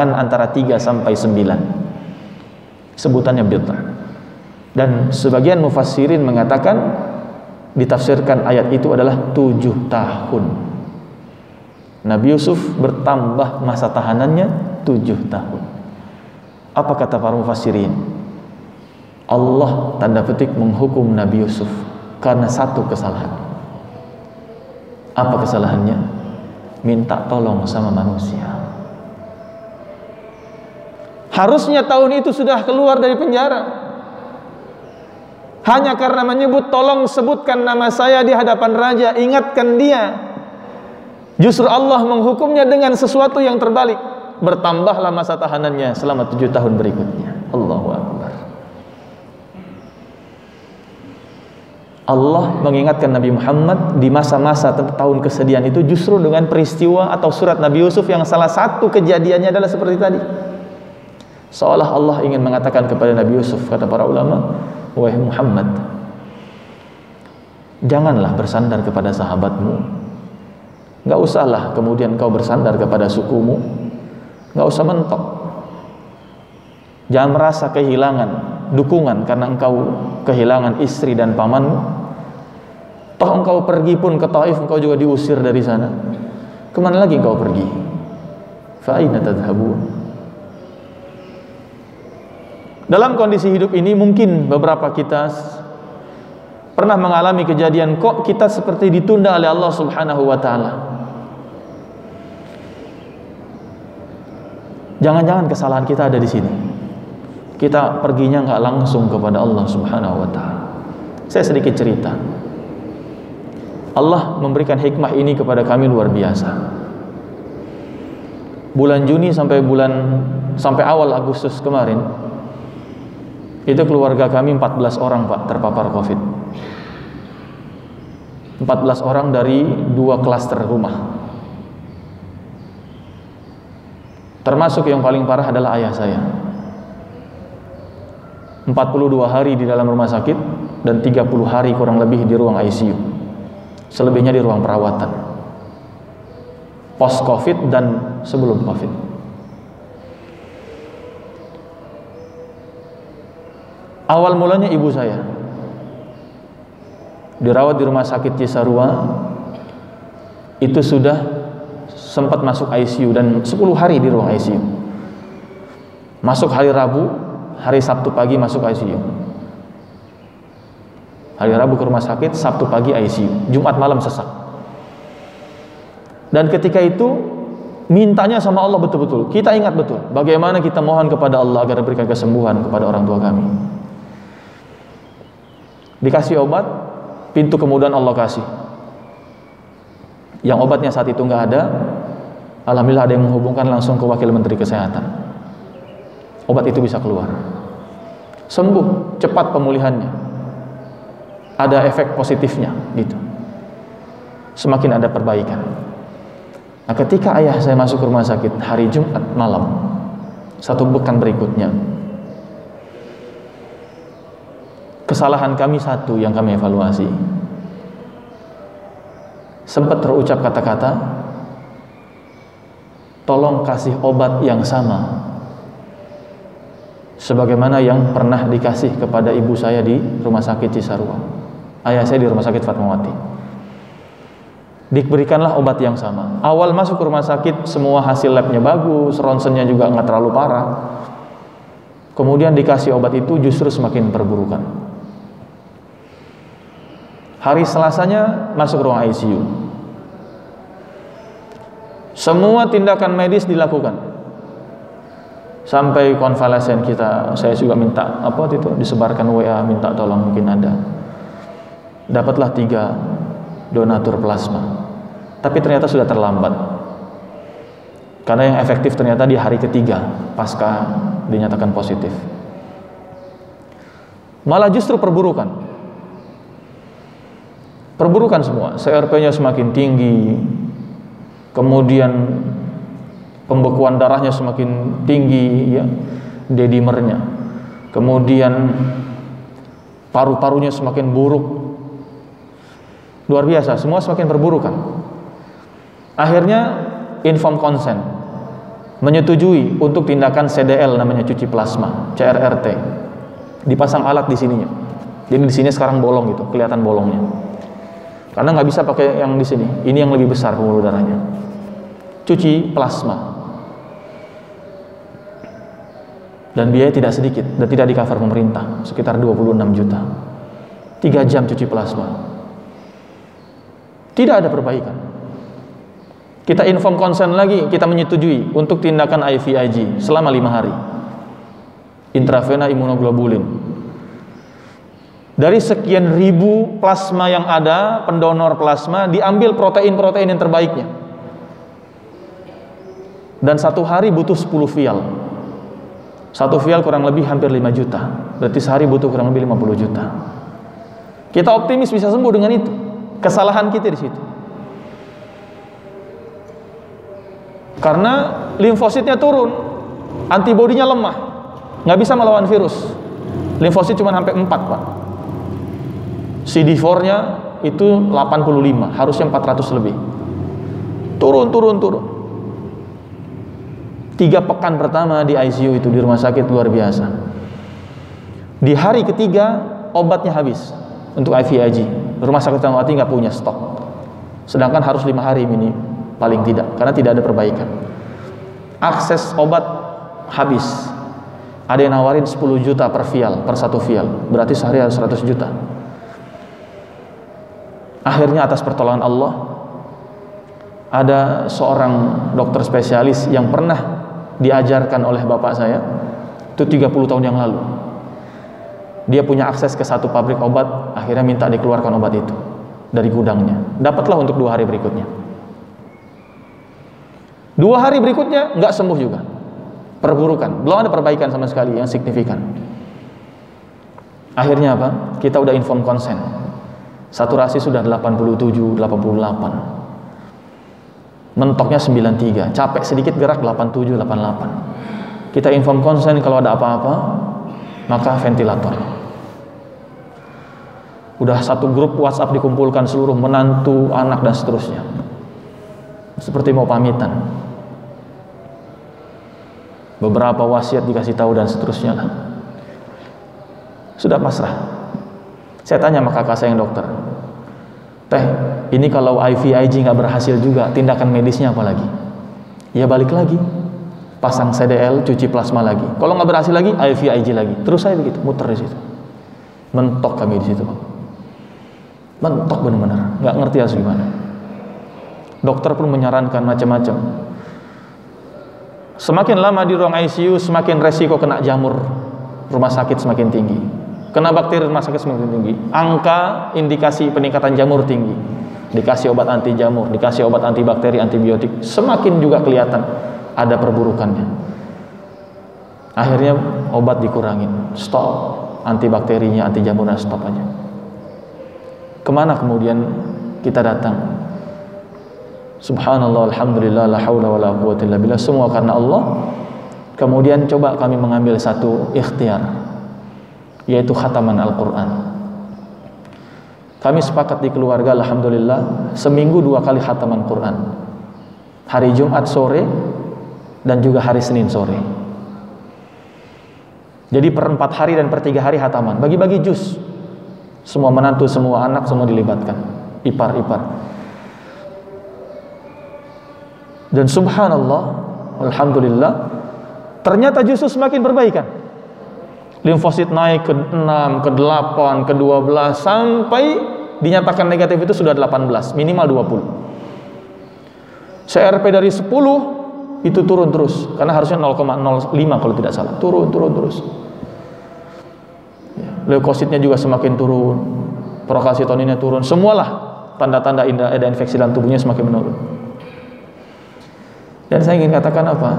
antara 3 sampai 9. Sebutannya bid'ah. Dan sebagian mufassirin mengatakan ditafsirkan ayat itu adalah 7 tahun. Nabi Yusuf bertambah masa tahanannya 7 tahun. Apa kata para mufassirin? Allah tanda petik menghukum Nabi Yusuf karena satu kesalahan. Apa kesalahannya? Minta tolong sama manusia. Harusnya tahun itu sudah keluar dari penjara. Hanya karena menyebut, tolong sebutkan nama saya di hadapan raja, ingatkan dia. Justru Allah menghukumnya dengan sesuatu yang terbalik. Bertambahlah masa tahanannya selama 7 tahun berikutnya. Allahu Akbar. Allah mengingatkan Nabi Muhammad di masa-masa tahun kesedihan itu justru dengan peristiwa atau surat Nabi Yusuf yang salah satu kejadiannya adalah seperti tadi. Seolah Allah ingin mengatakan kepada Nabi Yusuf, kata para ulama, wahai Muhammad, janganlah bersandar kepada sahabatmu. Gak usahlah kemudian kau bersandar kepada sukumu. Gak usah mentok. Jangan merasa kehilangan dukungan karena engkau kehilangan istri dan pamanmu. Toh engkau pergi pun ke Taif, engkau juga diusir dari sana. Kemana lagi engkau pergi? Fa aina tadhhabun? Dalam kondisi hidup ini mungkin beberapa kita pernah mengalami kejadian, kok kita seperti ditunda oleh Allah Subhanahu wa taala. Jangan-jangan kesalahan kita ada di sini. Kita perginya nggak langsung kepada Allah Subhanahu wa taala. Saya sedikit cerita. Allah memberikan hikmah ini kepada kami luar biasa. Bulan Juni sampai awal Agustus kemarin, itu keluarga kami 14 orang Pak terpapar Covid. 14 orang dari 2 klaster rumah. Termasuk yang paling parah adalah ayah saya. 42 hari di dalam rumah sakit dan 30 hari kurang lebih di ruang ICU. Selebihnya di ruang perawatan. Post Covid dan sebelum Covid. Awal mulanya ibu saya dirawat di rumah sakit Cisarua, itu sudah sempat masuk ICU dan 10 hari di ruang ICU. Masuk hari Rabu, hari Sabtu pagi masuk ICU. Hari Rabu ke rumah sakit, Sabtu pagi ICU, Jumat malam sesak. Dan ketika itu mintanya sama Allah betul-betul. Kita ingat betul bagaimana kita mohon kepada Allah agar berikan kesembuhan kepada orang tua kami. Dikasih obat, pintu kemudahan Allah kasih. Yang obatnya saat itu nggak ada, alhamdulillah ada yang menghubungkan langsung ke Wakil Menteri Kesehatan. Obat itu bisa keluar. Sembuh, cepat pemulihannya. Ada efek positifnya gitu. Semakin ada perbaikan. Nah, ketika ayah saya masuk ke rumah sakit hari Jumat malam, 1 pekan berikutnya, kesalahan kami satu yang kami evaluasi. Sempat terucap kata-kata, tolong kasih obat yang sama sebagaimana yang pernah dikasih kepada ibu saya di rumah sakit Cisarua. Ayah saya di rumah sakit Fatmawati. Diberikanlah obat yang sama. Awal masuk ke rumah sakit semua hasil labnya bagus, ronsennya juga nggak terlalu parah. Kemudian dikasih obat itu justru semakin perburukan. Hari Selasanya masuk ruang ICU. Semua tindakan medis dilakukan. Sampai konvalesen kita, saya juga minta disebarkan WA, minta tolong mungkin ada. Dapatlah 3 donatur plasma. Tapi ternyata sudah terlambat. Karena yang efektif ternyata di hari ketiga pasca dinyatakan positif. Malah justru perburukan. Perburukan semua. CRP-nya semakin tinggi. Kemudian pembekuan darahnya semakin tinggi, ya, D-dimernya. Kemudian paru-parunya semakin buruk. Luar biasa, semua semakin perburukan. Akhirnya inform konsen. menyetujui untuk tindakan CDL, namanya cuci plasma, CRRT. Dipasang alat di sininya. Jadi di sini sekarang bolong gitu, kelihatan bolongnya. Karena nggak bisa pakai yang di sini. Ini yang lebih besar pembuluh darahnya. Cuci plasma. Dan biaya tidak sedikit dan tidak di-cover pemerintah, sekitar 26 juta. 3 jam cuci plasma. Tidak ada perbaikan. Kita inform konsen lagi, kita menyetujui untuk tindakan IVIG selama 5 hari. Intravena imunoglobulin. Dari sekian ribu plasma yang ada, pendonor plasma, diambil protein-protein yang terbaiknya. Dan 1 hari butuh 10 vial. 1 vial kurang lebih hampir 5 juta. Berarti sehari butuh kurang lebih 50 juta. Kita optimis bisa sembuh dengan itu. Kesalahan kita di situ. Karena limfositnya turun, antibodinya lemah, nggak bisa melawan virus. Limfosit cuma sampai 4, Pak. CD4-nya itu 85, harusnya 400 lebih. Turun. 3 pekan pertama di ICU itu di rumah sakit luar biasa. Di hari ketiga obatnya habis untuk IVIG. Rumah sakit Fatmawati nggak punya stok. Sedangkan harus 5 hari ini paling tidak, karena tidak ada perbaikan. Akses obat habis. Ada yang nawarin 10 juta per vial, per 1 vial. Berarti sehari harus 100 juta. Akhirnya atas pertolongan Allah, ada seorang dokter spesialis yang pernah diajarkan oleh bapak saya, itu 30 tahun yang lalu. Dia punya akses ke 1 pabrik obat, akhirnya minta dikeluarkan obat itu dari gudangnya. Dapatlah untuk 2 hari berikutnya. 2 hari berikutnya nggak sembuh juga, perburukan, belum ada perbaikan sama sekali yang signifikan. Akhirnya apa? Kita udah inform konsen, saturasi sudah 87, 88, mentoknya 93, capek sedikit gerak 87, 88. Kita inform konsen kalau ada apa-apa, maka ventilator. Udah 1 grup WhatsApp dikumpulkan seluruh menantu, anak dan seterusnya. Seperti mau pamitan. Beberapa wasiat dikasih tahu dan seterusnya lah. Sudah pasrah. Saya tanya sama kakak saya yang dokter, "Teh, ini kalau IVIG nggak berhasil juga, tindakan medisnya apa lagi?" Ya balik lagi, pasang CDL, cuci plasma lagi. Kalau nggak berhasil lagi, IVIG lagi. Terus saya begitu, muter di situ. Mentok kami di situ, Pak. Mentok benar-benar, nggak ngerti harus gimana. Dokter pun menyarankan macam-macam. Semakin lama di ruang ICU, semakin resiko kena jamur rumah sakit semakin tinggi. Kena bakteri rumah sakit semakin tinggi. Angka indikasi peningkatan jamur tinggi. Dikasih obat anti jamur, dikasih obat antibakteri, antibiotik, semakin juga kelihatan ada perburukannya. Akhirnya obat dikurangin, stop, antibakterinya, anti jamurnya stop aja. Kemana kemudian kita datang? Subhanallah, alhamdulillah, la haula wala quwwata illa billah, semua karena Allah. Kemudian coba kami mengambil satu ikhtiar, yaitu khataman Al-Quran. Kami sepakat di keluarga, alhamdulillah, seminggu 2 kali khataman Quran. Hari Jumat sore dan juga hari Senin sore. Jadi per 4 hari dan per 3 hari khataman. Bagi-bagi juz. Semua menantu, semua anak, semua dilibatkan. Ipar-ipar. Dan subhanallah, alhamdulillah, ternyata justru semakin perbaikan. Limfosit naik ke 6, ke 8, ke 12, sampai dinyatakan negatif itu sudah 18, minimal 20. CRP dari 10 itu turun terus, karena harusnya 0,05 kalau tidak salah. Turun terus. Leukositnya juga semakin turun, prokalsitoninnya turun, semualah tanda-tanda ada infeksi dalam tubuhnya semakin menurun. Dan saya ingin katakan apa?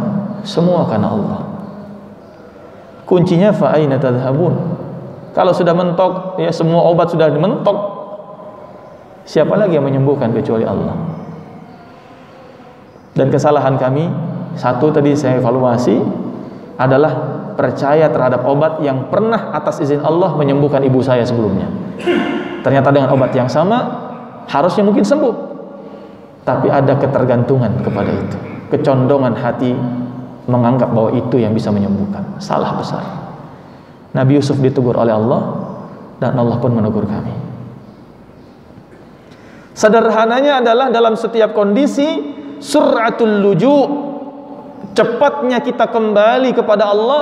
Semua karena Allah. Kuncinya fa aina tadhhabun. Kalau sudah mentok, ya semua obat sudah mentok, siapa lagi yang menyembuhkan kecuali Allah? Dan kesalahan kami, satu tadi saya evaluasi, adalah percaya terhadap obat yang pernah atas izin Allah menyembuhkan ibu saya sebelumnya. Ternyata dengan obat yang sama harusnya mungkin sembuh, tapi ada ketergantungan kepada itu, kecondongan hati menganggap bahwa itu yang bisa menyembuhkan. Salah besar. Nabi Yusuf ditegur oleh Allah dan Allah pun menegur kami. Sederhananya adalah dalam setiap kondisi sur'atul luju', cepatnya kita kembali kepada Allah,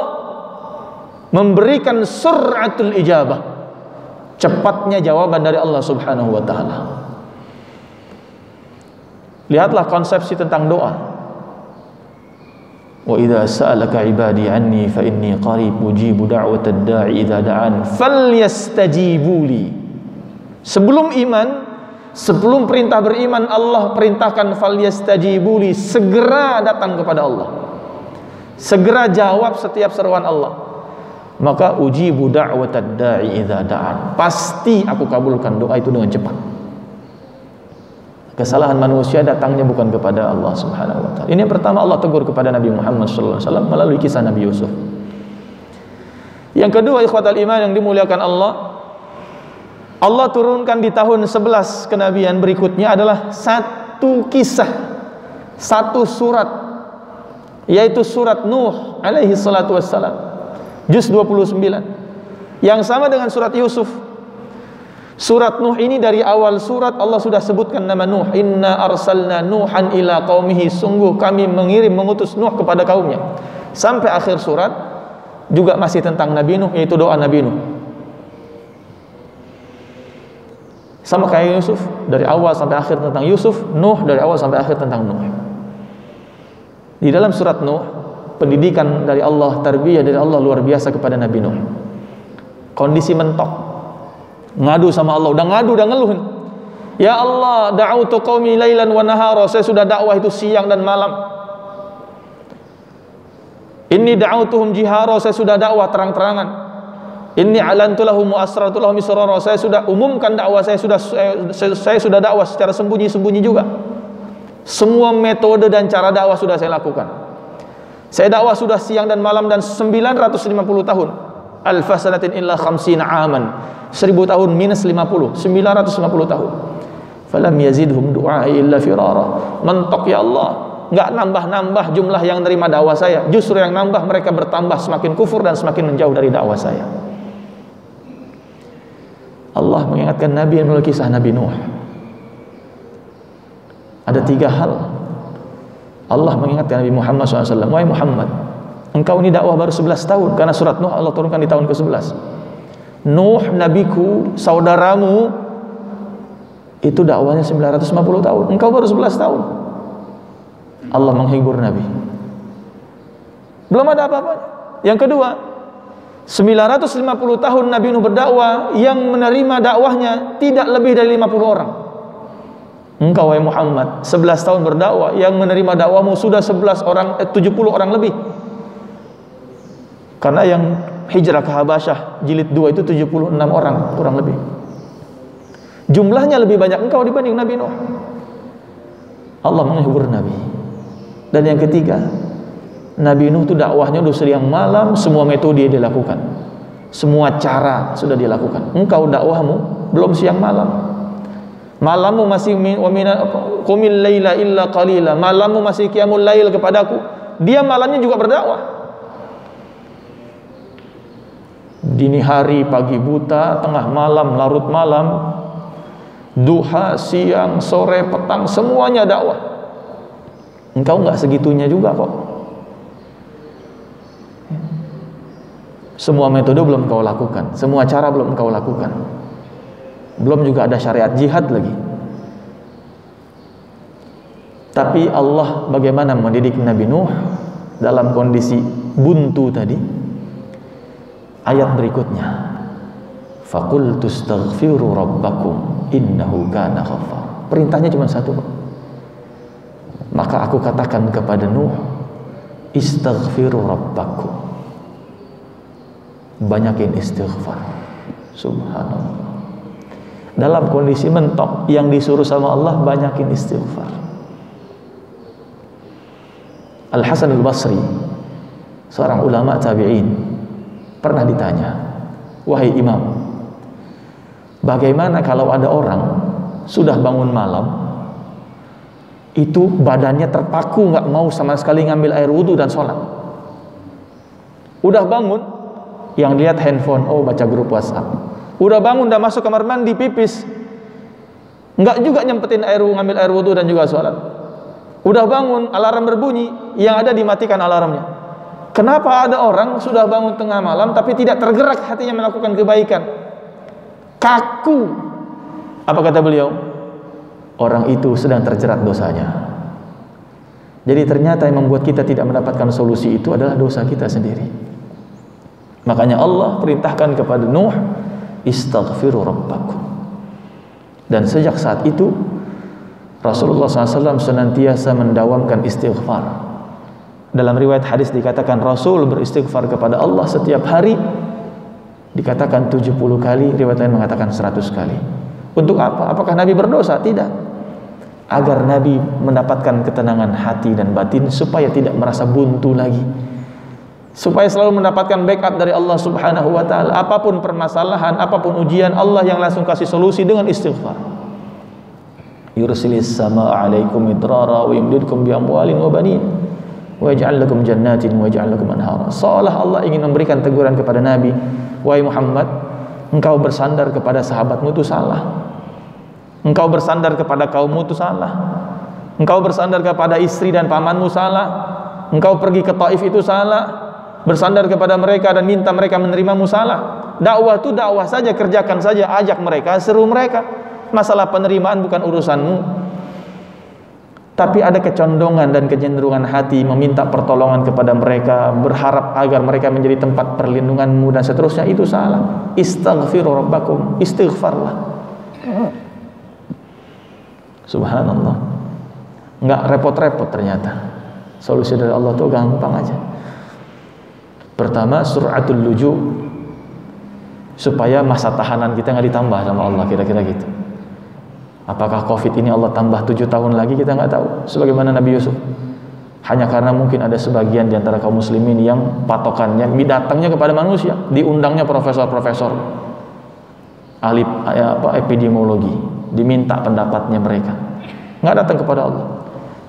memberikan sur'atul ijabah, cepatnya jawaban dari Allah Subhanahu wa taala. Lihatlah konsepsi tentang doa. Wa idza sa'alaka 'ibadi 'anni fa inni qarib ujibu da'watad da'i idza da'an falyastajibu li. Sebelum iman, sebelum perintah beriman, Allah perintahkan falyastajibu li, segera datang kepada Allah. Segera jawab setiap seruan Allah. Maka ujibu da'watad da'i idza da'an. Pasti aku kabulkan doa itu dengan cepat. Kesalahan manusia datangnya bukan kepada Allah Subhanahu wa taala. Ini yang pertama Allah tegur kepada Nabi Muhammad sallallahu alaihi wasallam melalui kisah Nabi Yusuf. Yang kedua, ikhwatal iman yang dimuliakan Allah, Allah turunkan di tahun 11 kenabian berikutnya adalah satu kisah, satu surat, yaitu surat Nuh alaihi salatu wassalam, juz 29, yang sama dengan surat Yusuf. Surat Nuh ini dari awal surat Allah sudah sebutkan nama Nuh. Inna arsalna Nuhan ila qaumihi, sungguh kami mengutus Nuh kepada kaumnya. Sampai akhir surat juga masih tentang Nabi Nuh, yaitu doa Nabi Nuh. Sama kayak Yusuf, dari awal sampai akhir tentang Yusuf. Nuh dari awal sampai akhir tentang Nuh. Di dalam surat Nuh, pendidikan dari Allah, tarbiyah dari Allah luar biasa kepada Nabi Nuh. Kondisi mentok, ngadu sama Allah, udah ngadu, udah ngeluh. Ya Allah, da'utu qaumi lailan wa nahara, saya sudah dakwah itu siang dan malam. Inni da'utuhum jihara, saya sudah dakwah terang-terangan. Inni alantu lahum wa asrartu lahum israra, saya sudah umumkan dakwah, saya sudah dakwah secara sembunyi-sembunyi juga. Semua metode dan cara dakwah sudah saya lakukan. Saya dakwah sudah siang dan malam, dan 950 tahun. Alfa sanatin illa khamsina aman, 1000 tahun minus 50, 950 tahun. Falam yazidhum du'ai illa firara. Mentok ya Allah, enggak nambah-nambah jumlah yang nerima dakwah saya, justru yang nambah mereka bertambah, semakin kufur dan semakin menjauh dari dakwah saya. Allah mengingatkan Nabi melalui kisah Nabi Nuh. Ada 3 hal Allah mengingatkan Nabi Muhammad SAW. Wahai Muhammad, engkau ini dakwah baru 11 tahun, karena surat Nuh Allah turunkan di tahun ke-11. Nuh nabiku, saudaramu, itu dakwahnya 950 tahun, engkau baru 11 tahun. Allah menghibur Nabi, belum ada apa-apanya. Yang kedua, 950 tahun Nabi Nuh berdakwah, yang menerima dakwahnya tidak lebih dari 50 orang. Engkau wahai Muhammad 11 tahun berdakwah, yang menerima dakwahmu sudah 70 orang lebih. Karena yang hijrah ke Habasyah jilid 2 itu 76 orang kurang lebih. Jumlahnya lebih banyak engkau dibanding Nabi Nuh. Allah menghibur Nabi. Dan yang ketiga, Nabi Nuh itu dakwahnya udah siang malam, semua metode dia dilakukan, semua cara sudah dilakukan. Engkau dakwahmu belum siang malam. Malammu masih qumil laila illa qalila, malammu masih qiyamul lail kepadaku. Dia malamnya juga berdakwah. Dini hari, pagi buta, tengah malam, larut malam, duha, siang, sore, petang, semuanya dakwah. Engkau enggak segitunya juga kok. Semua metode belum kau lakukan, semua cara belum kau lakukan. Belum juga ada syariat jihad lagi. Tapi Allah bagaimana mendidik Nabi Nuh dalam kondisi buntu tadi? Ayat berikutnya, faqultu astaghfiru rabbakum innahu kana ghaffar. Perintahnya cuma satu, maka aku katakan kepada Nuh, istaghfiru rabbakum, banyakin istighfar. Subhanallah. Dalam kondisi mentok, yang disuruh sama Allah banyakin istighfar. Al-Hasan al-Basri, seorang ulama tabi'in, pernah ditanya, wahai imam, bagaimana kalau ada orang sudah bangun malam, itu badannya terpaku, nggak mau sama sekali ngambil air wudhu dan sholat. Udah bangun, yang lihat handphone, oh baca grup WhatsApp. Udah bangun, udah masuk kamar mandi, pipis, nggak juga nyempetin ngambil air wudhu dan juga sholat. Udah bangun, alarm berbunyi, yang ada dimatikan alarmnya. Kenapa ada orang sudah bangun tengah malam tapi tidak tergerak hatinya melakukan kebaikan? Kaku. Apa kata beliau? Orang itu sedang terjerat dosanya. Jadi ternyata yang membuat kita tidak mendapatkan solusi itu adalah dosa kita sendiri. Makanya Allah perintahkan kepada Nuh, istaghfiru rabbakum. Dan sejak saat itu Rasulullah SAW senantiasa mendawamkan istighfar. Dalam riwayat hadis dikatakan Rasul beristighfar kepada Allah setiap hari, dikatakan 70 kali, riwayat lain mengatakan 100 kali. Untuk apa? Apakah Nabi berdosa? Tidak. Agar Nabi mendapatkan ketenangan hati dan batin, supaya tidak merasa buntu lagi, supaya selalu mendapatkan backup dari Allah Subhanahu wa ta'ala. Apapun permasalahan, apapun ujian, Allah yang langsung kasih solusi dengan istighfar. Yursilis samaa 'alaikum midrara wa yumdidkum bi amwalin wa banin wa yaj'al lakum jannatin wa yaj'al lakum anhara. Seolah Allah ingin memberikan teguran kepada Nabi, wahai Muhammad, engkau bersandar kepada sahabatmu itu salah. Engkau bersandar kepada kaummu itu salah. Engkau bersandar kepada istri dan pamanmu salah. Engkau pergi ke Taif itu salah. Bersandar kepada mereka dan minta mereka menerimamu salah. Dakwah itu dakwah saja, kerjakan saja, ajak mereka, seru mereka. Masalah penerimaan bukan urusanmu. Tapi ada kecondongan dan kecenderungan hati meminta pertolongan kepada mereka, berharap agar mereka menjadi tempat perlindunganmu dan seterusnya, itu salah. Istaghfiru rabbakum, istighfarlah. Subhanallah. Enggak repot-repot ternyata. Solusi dari Allah itu gampang aja. Pertama, sur'atul luju, supaya masa tahanan kita nggak ditambah sama Allah, kira-kira gitu. Apakah Covid ini Allah tambah 7 tahun lagi, kita nggak tahu. Sebagaimana Nabi Yusuf, hanya karena mungkin ada sebagian di antara kaum muslimin yang patokannya datangnya kepada manusia, diundangnya profesor-profesor ahli epidemiologi, diminta pendapatnya mereka, nggak datang kepada Allah.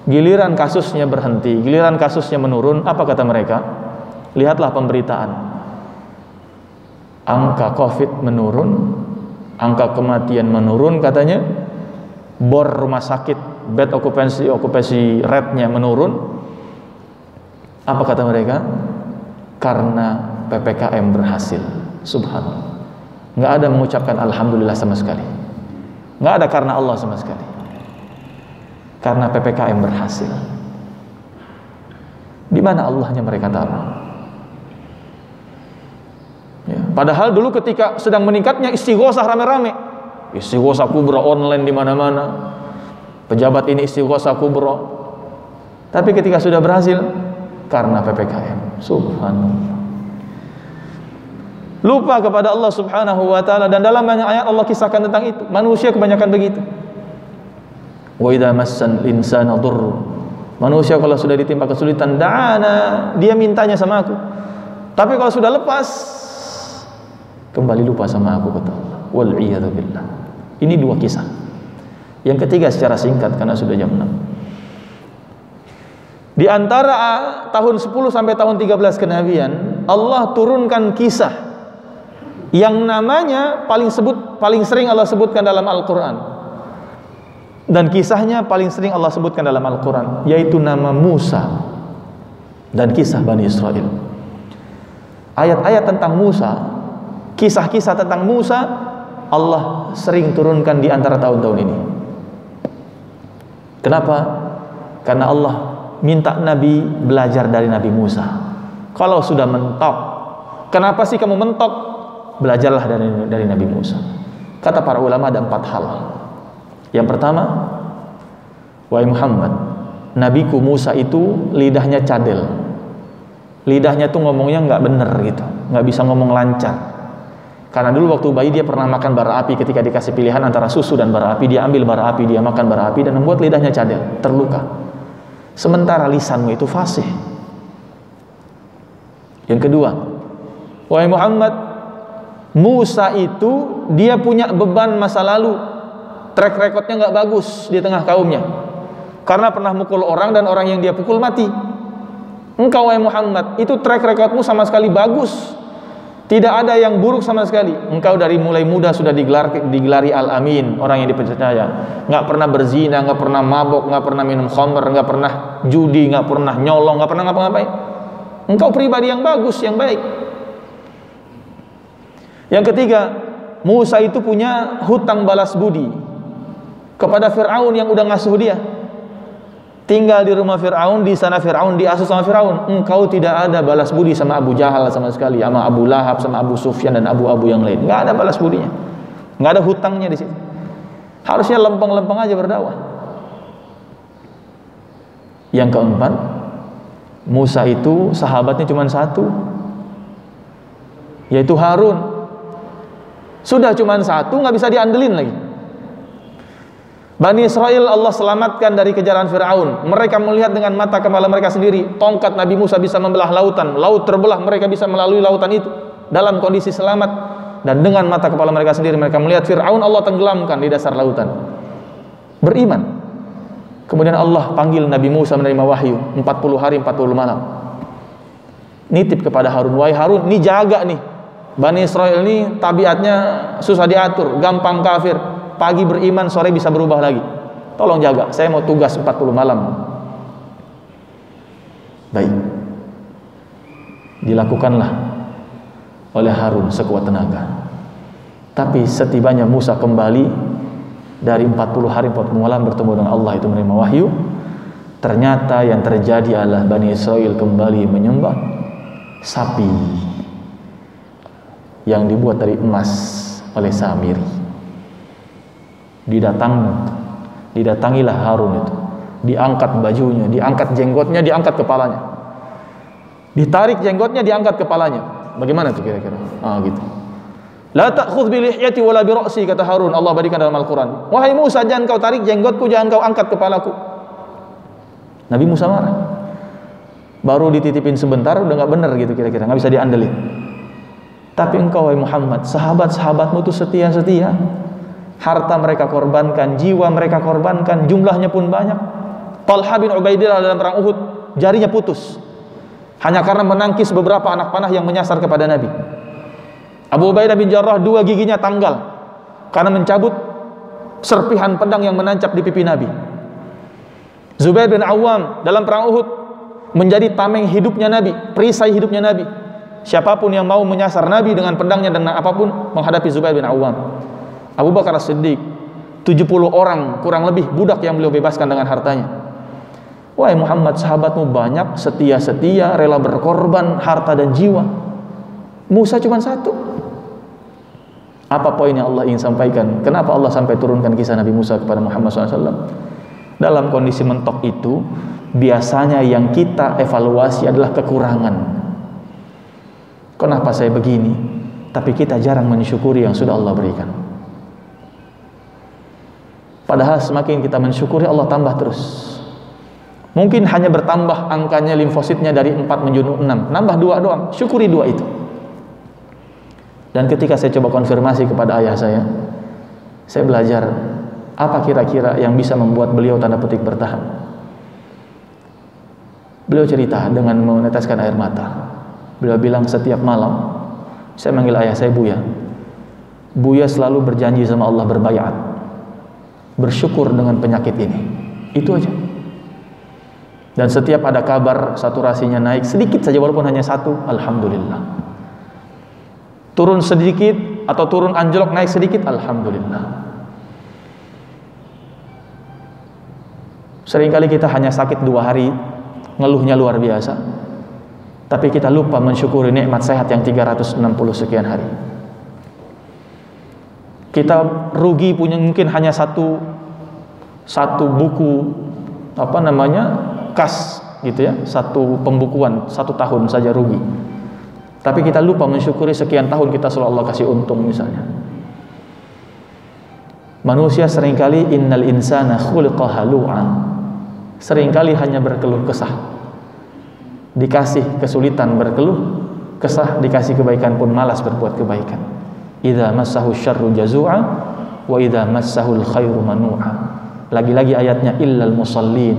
Giliran kasusnya berhenti, giliran kasusnya menurun, apa kata mereka? Lihatlah pemberitaan, angka Covid menurun, angka kematian menurun katanya, bor rumah sakit, bed occupancy rate-nya menurun. Apa kata mereka? Karena PPKM berhasil. Subhanallah. Nggak ada mengucapkan alhamdulillah sama sekali. Nggak ada karena Allah sama sekali. Karena PPKM berhasil. Di mana Allahnya mereka taruh? Ya, padahal dulu ketika sedang meningkatnya istighosah rame-rame, istighosah kubra online di mana-mana, pejabat ini istighosah kubra. Tapi ketika sudah berhasil, karena PPKM. Subhanallah. Lupa kepada Allah Subhanahu wa ta'ala. Dan dalam banyak ayat Allah kisahkan tentang itu. Manusia kebanyakan begitu. Wa idza massal insana dhurr, manusia kalau sudah ditimpa kesulitan, da'ana, dia mintanya sama aku. Tapi kalau sudah lepas, kembali lupa sama aku, kata Allah. Wal iyadu billah. Ini 2 kisah. Yang ketiga secara singkat karena sudah jam 6. Di antara tahun 10 sampai tahun 13 kenabian, Allah turunkan kisah yang namanya paling sering Allah sebutkan dalam Al-Quran, dan kisahnya paling sering Allah sebutkan dalam Al-Quran, yaitu nama Musa dan kisah Bani Israel. Ayat-ayat tentang Musa, kisah-kisah tentang Musa, Allah sering turunkan di antara tahun-tahun ini. Kenapa? Karena Allah minta Nabi belajar dari Nabi Musa. Kalau sudah mentok, kenapa sih kamu mentok? Belajarlah dari Nabi Musa. Kata para ulama ada 4 hal. Yang pertama, wahai Muhammad, Nabiku Musa itu lidahnya cadel. Lidahnya tuh ngomongnya nggak bener gitu, nggak bisa ngomong lancar. Karena dulu waktu bayi dia pernah makan bara api, ketika dikasih pilihan antara susu dan bara api, dia ambil bara api, dia makan bara api, dan membuat lidahnya cadel, terluka. Sementara lisanmu itu fasih. Yang kedua, wahai Muhammad, Musa itu dia punya beban masa lalu, track recordnya nggak bagus di tengah kaumnya. karena pernah mukul orang dan orang yang dia pukul mati. Engkau wahai Muhammad, itu track recordmu sama sekali bagus, tidak ada yang buruk sama sekali. Engkau dari mulai muda sudah digelari Al-Amin, orang yang dipercaya, nggak pernah berzina, nggak pernah mabok, nggak pernah minum khamr, nggak pernah judi, nggak pernah nyolong, nggak pernah ngapa-ngapain. Engkau pribadi yang bagus, yang baik. Yang ketiga, Musa itu punya hutang balas budi kepada Fir'aun yang udah ngasuh dia. Tinggal di rumah Fir'aun, di sana Fir'aun, diasuh sama Fir'aun. Engkau tidak ada balas budi sama Abu Jahal sama sekali, sama Abu Lahab, sama Abu Sufyan dan abu-abu yang lain. Nggak ada balas budinya, nggak ada hutangnya di situ. Harusnya lempeng-lempeng aja berdakwah. Yang keempat, Musa itu sahabatnya cuma satu, yaitu Harun. Sudah cuma satu, nggak bisa diandelin lagi. Bani Israel Allah selamatkan dari kejaran Fir'aun. Mereka melihat dengan mata kepala mereka sendiri, tongkat Nabi Musa bisa membelah lautan, laut terbelah, mereka bisa melalui lautan itu dalam kondisi selamat. Dan dengan mata kepala mereka sendiri mereka melihat Fir'aun Allah tenggelamkan di dasar lautan. Beriman. Kemudian Allah panggil Nabi Musa menerima wahyu 40 hari 40 malam. Nitip kepada Harun, wahai Harun, ini jaga nih, Bani Israel ini tabiatnya susah diatur, gampang kafir. Pagi beriman, sore bisa berubah lagi. Tolong jaga, saya mau tugas 40 malam. Baik. Dilakukanlah oleh Harun sekuat tenaga. Tapi setibanya Musa kembali dari 40 hari 40 malam bertemu dengan Allah itu menerima wahyu, ternyata yang terjadi adalah Bani Israel kembali menyembah sapi yang dibuat dari emas oleh Samiri. Didatangilah Harun itu, diangkat bajunya, diangkat jenggotnya, diangkat kepalanya, ditarik jenggotnya, diangkat kepalanya. Bagaimana tuh kira-kira? Gitu. La ta'khudh bi lihyati wala bi ra'si, kata Harun, Allah berikan dalam Al-Quran. Wahai Musa, jangan kau tarik jenggotku, jangan kau angkat kepalaku. Nabi Musa marah. Baru dititipin sebentar udah nggak bener gitu kira-kira, nggak bisa diandelin. Tapi engkau wahai Muhammad, sahabat-sahabatmu itu setia-setia. Harta mereka korbankan, jiwa mereka korbankan, jumlahnya pun banyak. Talha bin Ubaidillah dalam perang Uhud, jarinya putus hanya karena menangkis beberapa anak panah yang menyasar kepada Nabi. Abu Ubaidah bin Jarrah, 2 giginya tanggal karena mencabut serpihan pedang yang menancap di pipi Nabi. Zubair bin Awam dalam perang Uhud menjadi tameng hidupnya Nabi, perisai hidupnya Nabi. Siapapun yang mau menyasar Nabi dengan pedangnya dan apapun menghadapi Zubair bin Awam. Abu Bakar As-Siddiq, 70 orang kurang lebih budak yang beliau bebaskan dengan hartanya. Wahai Muhammad, sahabatmu banyak, setia-setia, rela berkorban harta dan jiwa. Musa cuma satu. Apa poin yang Allah ingin sampaikan? Kenapa Allah sampai turunkan kisah Nabi Musa kepada Muhammad SAW? Dalam kondisi mentok itu, biasanya yang kita evaluasi adalah kekurangan. Kenapa saya begini? Tapi kita jarang mensyukuri yang sudah Allah berikan. Padahal semakin kita mensyukuri, Allah tambah terus. Mungkin hanya bertambah angkanya limfositnya dari 4 menjadi 6, nambah 2 doang, syukuri 2 itu. Dan ketika saya coba konfirmasi kepada ayah saya belajar apa kira-kira yang bisa membuat beliau tanda petik bertahan. Beliau cerita dengan meneteskan air mata. Beliau bilang, setiap malam saya manggil ayah saya Buya. Buya selalu berjanji sama Allah, berbayat, bersyukur dengan penyakit ini. Itu aja. Dan setiap ada kabar saturasinya naik sedikit saja, walaupun hanya 1, alhamdulillah. Turun sedikit atau turun anjlok naik sedikit, alhamdulillah. Seringkali kita hanya sakit 2 hari, ngeluhnya luar biasa, tapi kita lupa mensyukuri nikmat sehat yang 360 sekian hari. Kita rugi punya mungkin hanya satu buku kas gitu ya, 1 pembukuan 1 tahun saja rugi. Tapi kita lupa mensyukuri sekian tahun kita selalu Allah kasih untung misalnya. Manusia seringkali innal insana khuliqa halu'a, seringkali hanya berkeluh kesah. Dikasih kesulitan berkeluh kesah, dikasih kebaikan pun malas berbuat kebaikan. Idza massahu syarru jazu'a wa idza massahul khairu manu'a. Lagi-lagi ayatnya illal musallin,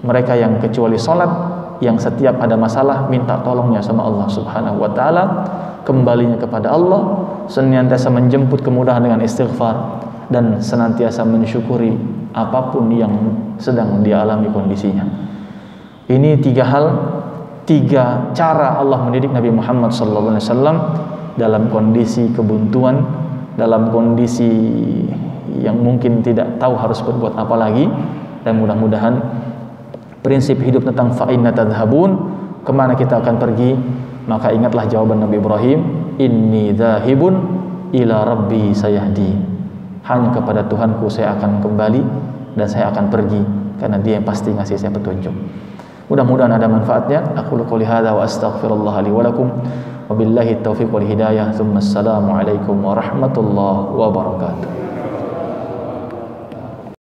mereka yang kecuali salat, yang setiap ada masalah minta tolongnya sama Allah Subhanahu wa taala, kembalinya kepada Allah, senantiasa menjemput kemudahan dengan istighfar dan senantiasa mensyukuri apapun yang sedang dia alami kondisinya. Ini 3 hal, 3 cara Allah mendidik Nabi Muhammad sallallahu alaihi wasallam dalam kondisi kebuntuan, dalam kondisi yang mungkin tidak tahu harus berbuat apa lagi. Dan mudah-mudahan prinsip hidup tentang fa inna tadhhabun, kemana kita akan pergi, maka ingatlah jawaban Nabi Ibrahim, inni dzahibun ila rabbi sayahdi, hanya kepada Tuhanku saya akan kembali dan saya akan pergi, karena Dia yang pasti ngasih saya petunjuk. Mudah-mudahan ada manfaatnya. Aku qouli hadza wa astaghfirullah li wa lakum, wabillahi taufiq wal hidayah. Assalamu alaikum warahmatullahi wabarakatuh.